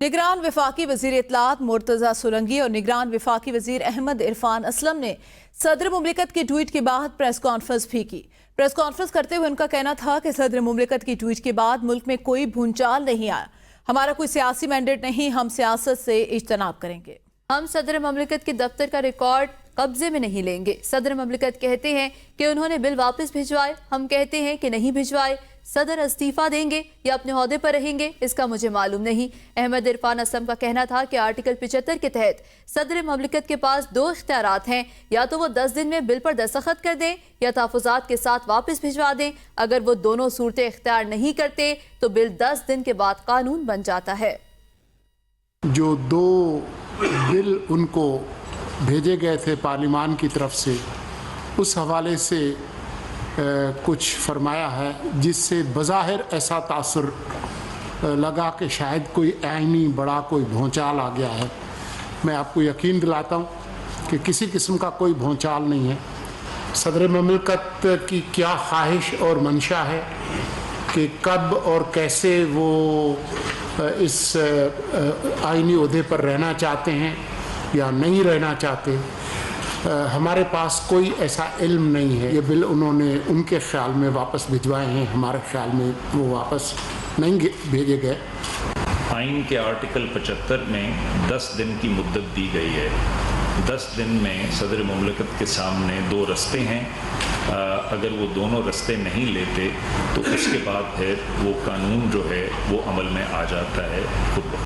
نگران وفاقی وزیر اطلاعات مرتضی سولنگی اور نگران وفاقی وزیر احمد عرفان اسلم نے صدر مملکت کے ٹویٹ کے بعد پریس کانفرنس بھی کی۔ پریس کانفرنس کرتے ہوئے ان کا کہنا تھا کہ صدر مملکت کی ٹویٹ کے بعد ملک میں کوئی بھونچال نہیں آیا۔ ہمارا کوئی سیاسی مینڈیٹ نہیں، ہم سیاست سے اجتناب کریں گے۔ ہم صدر مملکت کے دفتر کا ریکارڈ قبضے میں نہیں لیں گے۔ صدر مملکت کہتے ہیں کہ انہوں نے بل واپس بھجوائے، ہم کہتے ہیں کہ نہیں بھجوائے۔ صدر استعفیٰ دیں گے یا اپنے عہدے پر رہیں گے، اس کا مجھے معلوم نہیں۔ احمد عرفان اسلم کا کہنا تھا کہ آرٹیکل 75 کے تحت صدر مملکت کے پاس 2 اختیارات ہیں، یا تو وہ 10 دن میں بل پر دستخط کر دیں یا تحفظات کے ساتھ واپس بھجوا دیں۔ اگر وہ دونوں صورتیں اختیار نہیں کرتے تو بل 10 دن کے بعد قانون بن جاتا ہے۔ جو 2 بل ان کو بھیجے گئے تھے پارلیمان کی طرف سے، اس حوالے سے کچھ فرمایا ہے جس سے بظاہر ایسا تاثر لگا کہ شاید کوئی عینی بڑا کوئی بھونچال آ گیا ہے۔ میں آپ کو یقین دلاتا ہوں کہ کسی قسم کا کوئی بھونچال نہیں ہے۔ صدر مملکت کی کیا خواہش اور منشا ہے کہ کب اور کیسے وہ اس آئینی عہدے پر رہنا چاہتے ہیں یا نہیں رہنا چاہتے، ہمارے پاس کوئی ایسا علم نہیں ہے۔ یہ بل انہوں نے ان کے خیال میں واپس بھجوائے ہیں، ہمارے خیال میں وہ واپس نہیں بھیجے گئے۔ آئین کے آرٹیکل 75 میں 10 دن کی مدت دی گئی ہے۔ 10 دن میں صدر مملکت کے سامنے 2 رستے ہیں، اگر وہ دونوں رستے نہیں لیتے تو اس کے بعد پھر وہ قانون جو ہے وہ عمل میں آ جاتا ہے خود۔